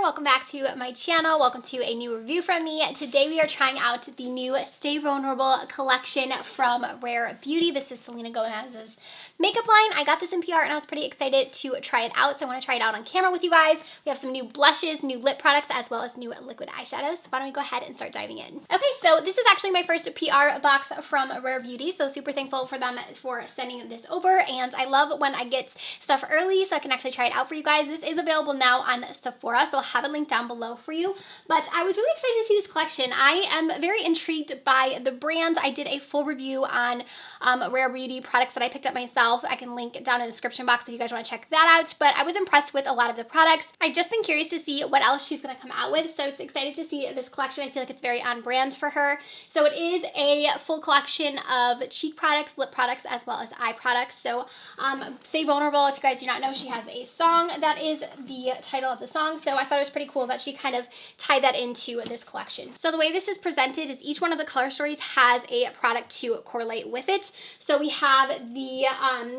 welcome back to my channel. Welcome to a new review from me. Today we are trying out the new Stay Vulnerable collection from Rare Beauty. This is Selena Gomez's makeup line. I got this in PR and I was pretty excited to try it out, so I want to try it out on camera with you guys. We have some new blushes, new lip products, as well as new liquid eyeshadows. So why don't we go ahead and start diving in. Okay, so this is actually my first PR box from Rare Beauty, so super thankful for them for sending this over, and I love when I get stuff early so I can actually try it out for you guys. This is available now on Sephora, so I'll have a link down below for you. But I was really excited to see this collection. I am very intrigued by the brand. I did a full review on Rare Beauty products that I picked up myself. I can link down in the description box if you guys want to check that out. But I was impressed with a lot of the products. I've just been curious to see what else she's going to come out with, so I was excited to see this collection. I feel like it's very on brand for her. So it is a full collection of cheek products, lip products, as well as eye products. So Stay Vulnerable, if you guys do not know, she has a song that is the title of the song. So I thought it was pretty cool that she kind of tied that into this collection. So the way this is presented is each one of the color stories has a product to correlate with it. So we have the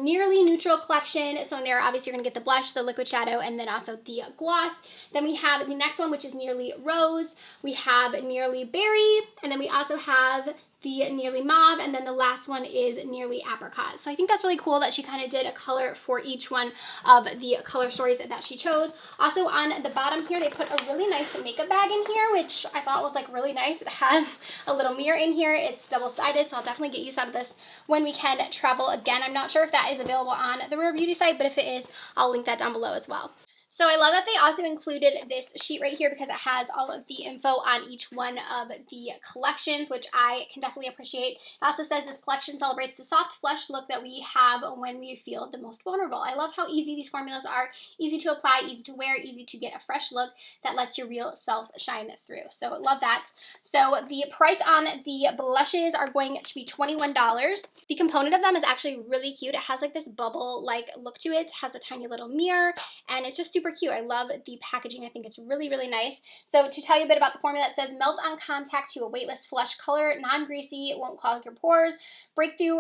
Nearly Neutral collection. So in there, obviously, you're going to get the blush, the liquid shadow, and then also the gloss. Then we have the next one, which is Nearly Rose. We have Nearly Berry, and then we also have the Nearly Mauve, and then the last one is Nearly Apricot. So I think that's really cool that she kind of did a color for each one of the color stories that she chose. Also on the bottom here, they put a really nice makeup bag in here, which I thought was like really nice. It has a little mirror in here. It's double-sided, so I'll definitely get use out of this when we can travel again. I'm not sure if that is available on the Rare Beauty site, but if it is, I'll link that down below as well. So I love that they also included this sheet right here because it has all of the info on each one of the collections, which I can definitely appreciate. It also says this collection celebrates the soft, flush look that we have when we feel the most vulnerable. I love how easy these formulas are. Easy to apply, easy to wear, easy to get a fresh look that lets your real self shine through. So love that. So the price on the blushes are going to be $21. The component of them is actually really cute. It has like this bubble-like look to it. It has a tiny little mirror, and it's just super cute. I love the packaging. I think it's really, really nice. So to tell you a bit about the formula, it says melt on contact to a weightless flush color, non-greasy, won't clog your pores, breakthrough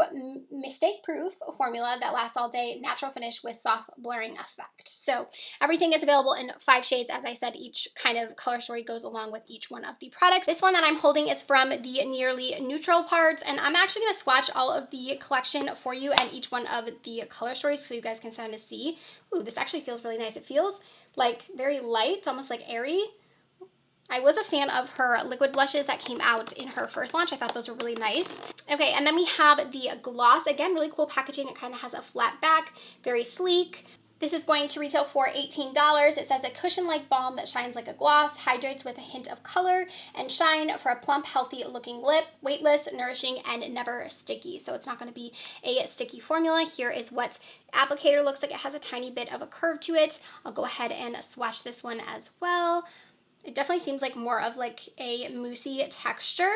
mistake-proof formula that lasts all day, natural finish with soft blurring effect. So everything is available in 5 shades. As I said, each kind of color story goes along with each one of the products. This one that I'm holding is from the Nearly Neutral parts, and I'm actually going to swatch all of the collection for you and each one of the color stories so you guys can kind of see. Ooh, this actually feels really nice. It feels like very light. It's almost like airy. I was a fan of her liquid blushes that came out in her first launch. I thought those were really nice. Okay, and then we have the gloss. Again, really cool packaging. It kind of has a flat back, very sleek. This is going to retail for $18. It says a cushion-like balm that shines like a gloss, hydrates with a hint of color and shine for a plump, healthy-looking lip, weightless, nourishing, and never sticky. So it's not going to be a sticky formula. Here is what applicator looks like. It has a tiny bit of a curve to it. I'll go ahead and swatch this one as well. It definitely seems like more of like a moussey texture,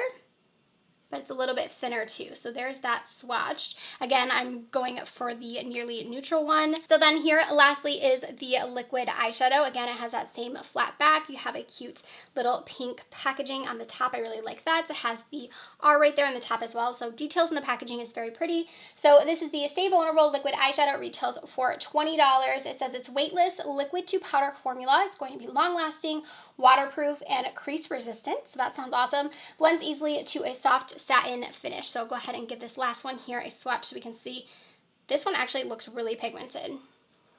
but it's a little bit thinner too. So there's that swatched. Again, I'm going for the Nearly Neutral one. So then here lastly is the liquid eyeshadow. Again, it has that same flat back. You have a cute little pink packaging on the top. I really like that. It has the R right there on the top as well. So details in the packaging is very pretty. So this is the Stay Vulnerable liquid eyeshadow. It retails for $20. It says it's weightless, liquid to powder formula. It's going to be long lasting, waterproof, and crease resistant. So that sounds awesome. Blends easily to a soft satin finish. So go ahead and give this last one here a swatch so we can see. This one actually looks really pigmented.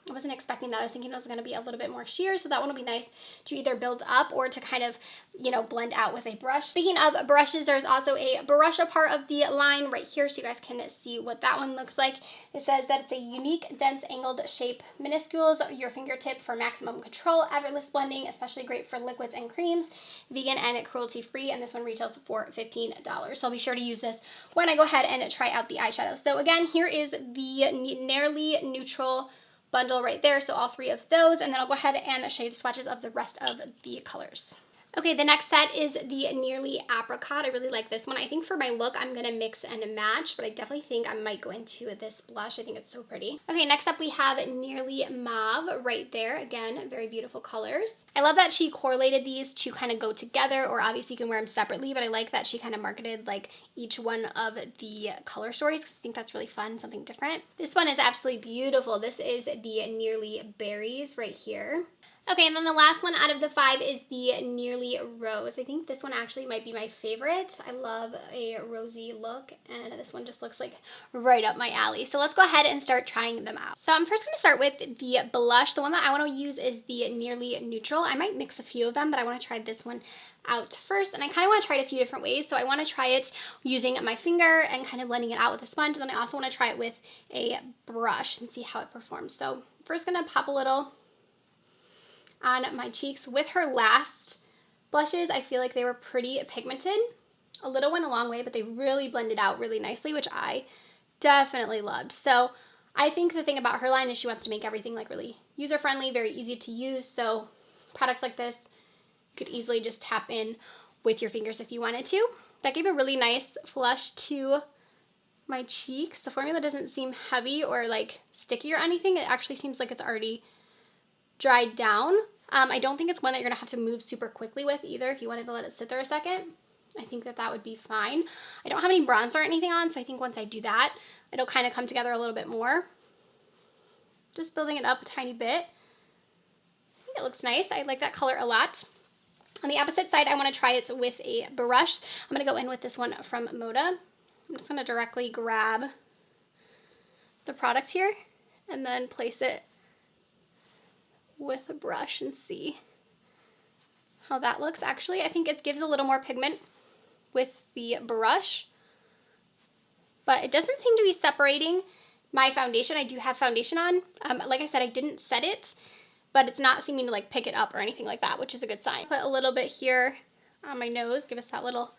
I wasn't expecting that. I was thinking it was going to be a little bit more sheer, so that one will be nice to either build up or to kind of, you know, blend out with a brush. Speaking of brushes, there's also a brush part of the line right here, so you guys can see what that one looks like. It says that it's a unique, dense, angled shape, minuscules your fingertip for maximum control, effortless blending, especially great for liquids and creams, vegan and cruelty-free, and this one retails for $15. So I'll be sure to use this when I go ahead and try out the eyeshadow. So again, here is the Nearly Neutral bundle right there, so all 3 of those, and then I'll go ahead and show you the swatches of the rest of the colors. Okay, the next set is the Nearly Apricot. I really like this one. I think for my look, I'm going to mix and match, but I definitely think I might go into this blush. I think it's so pretty. Okay, next up we have Nearly Mauve right there. Again, very beautiful colors. I love that she correlated these to kind of go together, or obviously you can wear them separately, but I like that she kind of marketed like each one of the color stories because I think that's really fun, something different. This one is absolutely beautiful. This is the Nearly Berries right here. Okay, and then the last one out of the 5 is the Nearly Rose. I think this one actually might be my favorite. I love a rosy look, and this one just looks like right up my alley. So let's go ahead and start trying them out. So I'm first going to start with the blush. The one that I want to use is the Nearly Neutral. I might mix a few of them, but I want to try this one out first, and I kind of want to try it a few different ways. So I want to try it using my finger and kind of blending it out with a sponge, and then I also want to try it with a brush and see how it performs. So first going to pop a little on my cheeks. With her last blushes, I feel like they were pretty pigmented. A little went a long way, but they really blended out really nicely, which I definitely loved. So I think the thing about her line is she wants to make everything like really user-friendly, very easy to use. So products like this, you could easily just tap in with your fingers if you wanted to. That gave a really nice flush to my cheeks. The formula doesn't seem heavy or like sticky or anything. It actually seems like it's already dried down. I don't think it's one that you're gonna have to move super quickly with either if you wanted to let it sit there a second. I think that that would be fine. I don't have any bronzer or anything on, so I think once I do that, it'll kind of come together a little bit more. Just building it up a tiny bit. I think it looks nice. I like that color a lot. On the opposite side, I want to try it with a brush. I'm going to go in with this one from Moda. I'm just going to directly grab the product here and then place it with a brush and see how that looks. Actually, I think it gives a little more pigment with the brush, but it doesn't seem to be separating my foundation. I do have foundation on. Like I said, I didn't set it, but it's not seeming to like pick it up or anything like that, which is a good sign. Put a little bit here on my nose, give us that little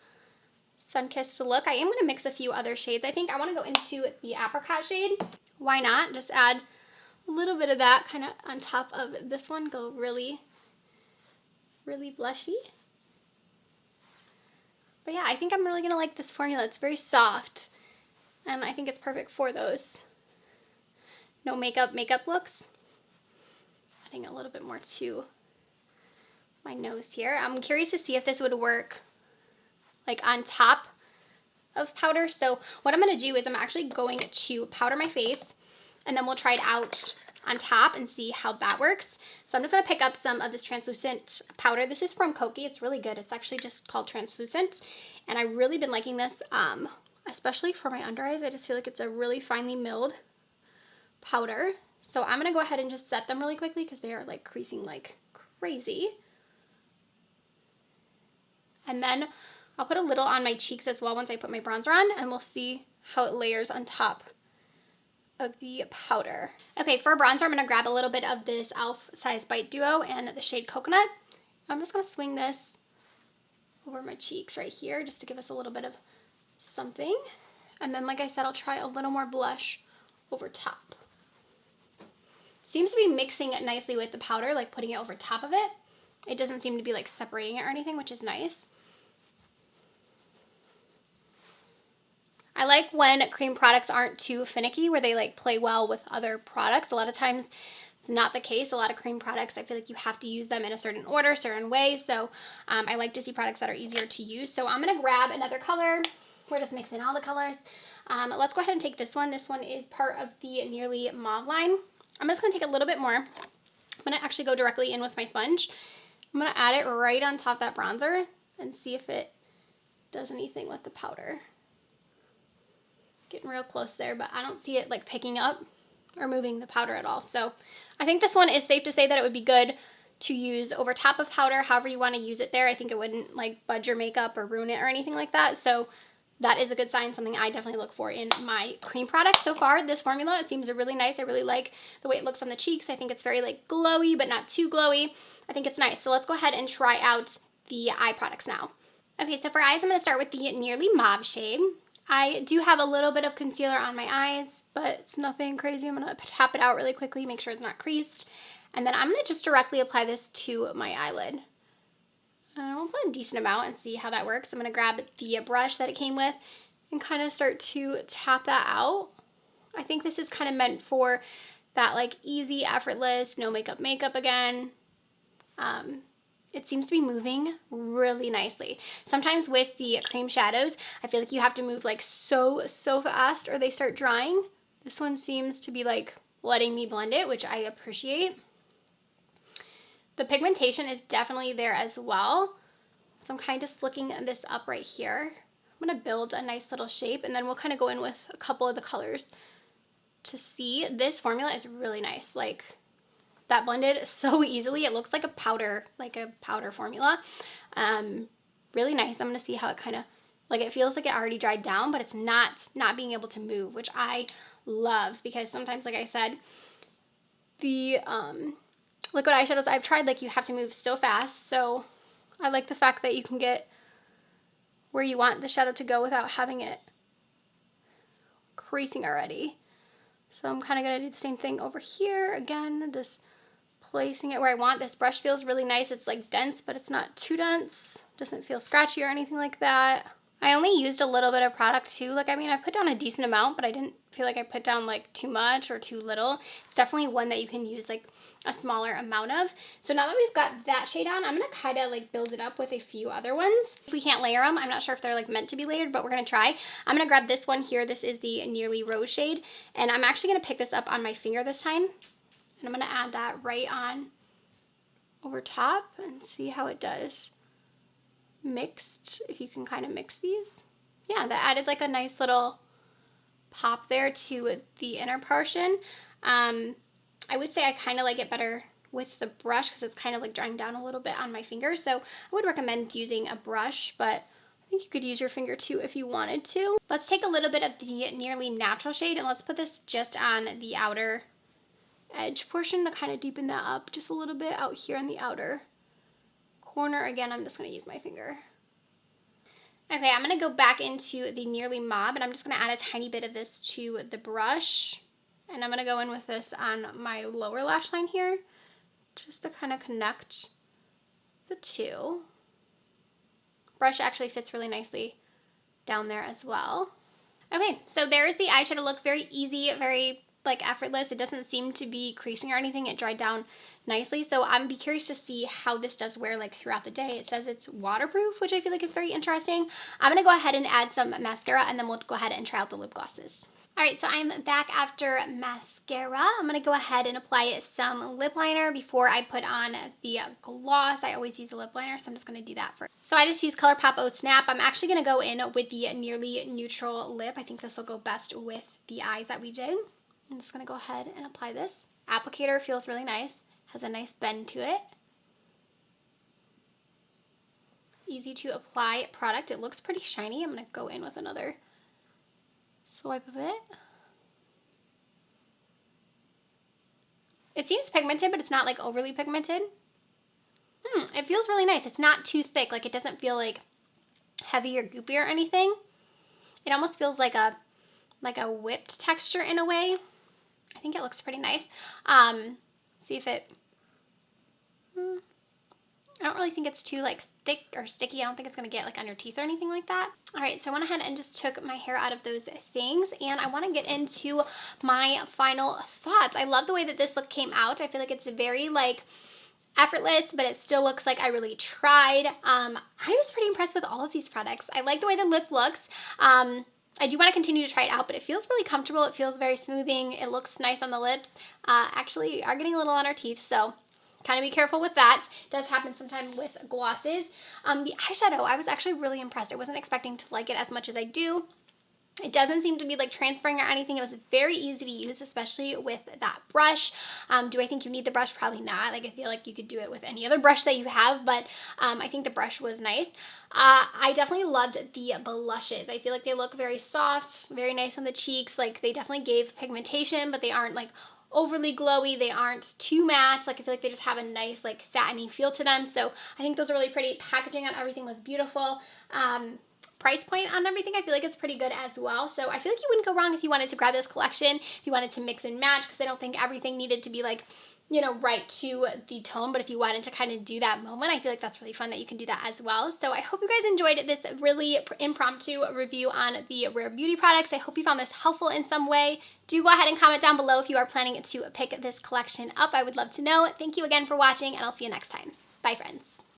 sun-kissed look. I am going to mix a few other shades. I think I want to go into the apricot shade. Why not? Just add a little bit of that kind of on top of this one. Go really, really blushy. But yeah, I think I'm really going to like this formula. It's very soft, and I think it's perfect for those no makeup looks. Adding a little bit more to my nose here. I'm curious to see if this would work like on top of powder. So what I'm going to do is I'm actually going to powder my face, and then we'll try it out on top and see how that works. So I'm just going to pick up some of this translucent powder. This is from Koki. It's really good. It's actually just called translucent, and I've really been liking this, especially for my under eyes. I just feel like it's a really finely milled powder. So I'm going to go ahead and just set them really quickly because they are like creasing like crazy. And then I'll put a little on my cheeks as well once I put my bronzer on, and we'll see how it layers on top of the powder. Okay, for bronzer, I'm going to grab a little bit of this e.l.f. Size Bite Duo and the shade Coconut. I'm just going to swing this over my cheeks right here just to give us a little bit of something. And then, like I said, I'll try a little more blush over top. Seems to be mixing it nicely with the powder, like putting it over top of it. It doesn't seem to be like separating it or anything, which is nice. I like when cream products aren't too finicky, where they like play well with other products. A lot of times it's not the case. A lot of cream products, I feel like you have to use them in a certain order, certain way. So I like to see products that are easier to use. So I'm gonna grab another color. We're just mixing all the colors. Let's go ahead and take this one. This one is part of the Nearly Mauve line. I'm just going to take a little bit more. I'm going to actually go directly in with my sponge. I'm going to add it right on top of that bronzer and see if it does anything with the powder. Getting real close there, but I don't see it like picking up or moving the powder at all. So I think this one is safe to say that it would be good to use over top of powder, however you want to use it there. I think it wouldn't like budge your makeup or ruin it or anything like that. So that is a good sign, something I definitely look for in my cream products. So far, this formula, it seems really nice. I really like the way it looks on the cheeks. I think it's very like glowy, but not too glowy. I think it's nice. So let's go ahead and try out the eye products now. Okay, so for eyes, I'm going to start with the Nearly Mauve shade. I do have a little bit of concealer on my eyes, but it's nothing crazy. I'm going to tap it out really quickly, make sure it's not creased. And then I'm going to just directly apply this to my eyelid. I'll put a decent amount and see how that works. I'm going to grab the brush that it came with and kind of start to tap that out. I think this is kind of meant for that like easy, effortless, no makeup again. It seems to be moving really nicely. Sometimes with the cream shadows, I feel like you have to move like so fast or they start drying. This one seems to be like letting me blend it, which I appreciate. The pigmentation is definitely there as well. So I'm kind of just flicking this up right here. I'm gonna build a nice little shape, and then we'll kind of go in with a couple of the colors to see. This formula is really nice. Like, that blended so easily. It looks like a powder formula. Really nice. I'm gonna see how it kind of, like, it feels like it already dried down, but it's not being able to move, which I love, because sometimes, like I said, the liquid eyeshadows I've tried, like, you have to move so fast. So I like the fact that you can get where you want the shadow to go without having it creasing already. So I'm kind of gonna do the same thing over here. Again, just placing it where I want. This brush feels really nice. It's like dense, but it's not too dense. Doesn't feel scratchy or anything like that. I only used a little bit of product too. Like, I mean, I put down a decent amount, but I didn't feel like I put down like too much or too little. It's definitely one that you can use like a smaller amount of. So now that we've got that shade on, I'm gonna kind of like build it up with a few other ones. If we can't layer them, I'm not sure if they're like meant to be layered, but we're gonna try. I'm gonna grab this one here. This is the Nearly Rose shade, and I'm actually gonna pick this up on my finger this time, and I'm gonna add that right on over top and see how it does mixed. If you can kind of mix these. Yeah, that added like a nice little pop there to the inner portion. I would say I kind of like it better with the brush because it's kind of like drying down a little bit on my finger. So I would recommend using a brush, but I think you could use your finger too if you wanted to. Let's take a little bit of the Nearly Natural shade and let's put this just on the outer edge portion to kind of deepen that up just a little bit out here in the outer corner. Again, I'm just going to use my finger. Okay, I'm going to go back into the Nearly Mauve, and I'm just going to add a tiny bit of this to the brush. And I'm going to go in with this on my lower lash line here, just to kind of connect the two. Brush actually fits really nicely down there as well. Okay, so there's the eyeshadow look. Very easy, very like effortless. It doesn't seem to be creasing or anything. It dried down nicely. So I'm be curious to see how this does wear like throughout the day. It says it's waterproof, which I feel like is very interesting. I'm gonna go ahead and add some mascara, and then we'll go ahead and try out the lip glosses. All right, so I'm back after mascara. I'm gonna go ahead and apply some lip liner before I put on the gloss. I always use a lip liner, so I'm just gonna do that first. So I just use Colourpop Oh Snap. I'm actually gonna go in with the Nearly Neutral Lip. I think this will go best with the eyes that we did. I'm just gonna go ahead and apply this. Applicator feels really nice, has a nice bend to it. Easy to apply product. It looks pretty shiny. I'm gonna go in with another swipe of it. It seems pigmented, but it's not like overly pigmented. It feels really nice. It's not too thick. Like, it doesn't feel like heavy or goopy or anything. It almost feels like a whipped texture in a way. I think it looks pretty nice. See if it, I don't really think it's too like thick or sticky. I don't think it's gonna get like on your teeth or anything like that. All right, so I went ahead and just took my hair out of those things, and I wanna get into my final thoughts. I love the way that this look came out. I feel like it's very like effortless, but it still looks like I really tried. I was pretty impressed with all of these products. I like the way the lip looks. I do want to continue to try it out, but it feels really comfortable. It feels very smoothing. It looks nice on the lips. Actually, are getting a little on our teeth, so kind of be careful with that. It does happen sometimes with glosses. The eyeshadow, I was actually really impressed. I wasn't expecting to like it as much as I do. It doesn't seem to be like transferring or anything. It was very easy to use, especially with that brush. Do I think you need the brush? Probably not. Like, I feel like you could do it with any other brush that you have, but I think the brush was nice. I definitely loved the blushes. I feel like they look very soft, very nice on the cheeks. Like, they definitely gave pigmentation, but they aren't like overly glowy. They aren't too matte. Like, I feel like they just have a nice like satiny feel to them. So I think those are really pretty. Packaging on everything was beautiful. Price point on everything I feel like it's pretty good as well. So I feel like you wouldn't go wrong if you wanted to grab this collection, if you wanted to mix and match, because I don't think everything needed to be like, you know, right to the tone, but if you wanted to kind of do that moment, I feel like that's really fun that you can do that as well. So I hope you guys enjoyed this really impromptu review on the Rare Beauty products. I hope you found this helpful in some way. Do go ahead and comment down below if you are planning to pick this collection up. I would love to know. Thank you again for watching, and I'll see you next time. Bye, friends.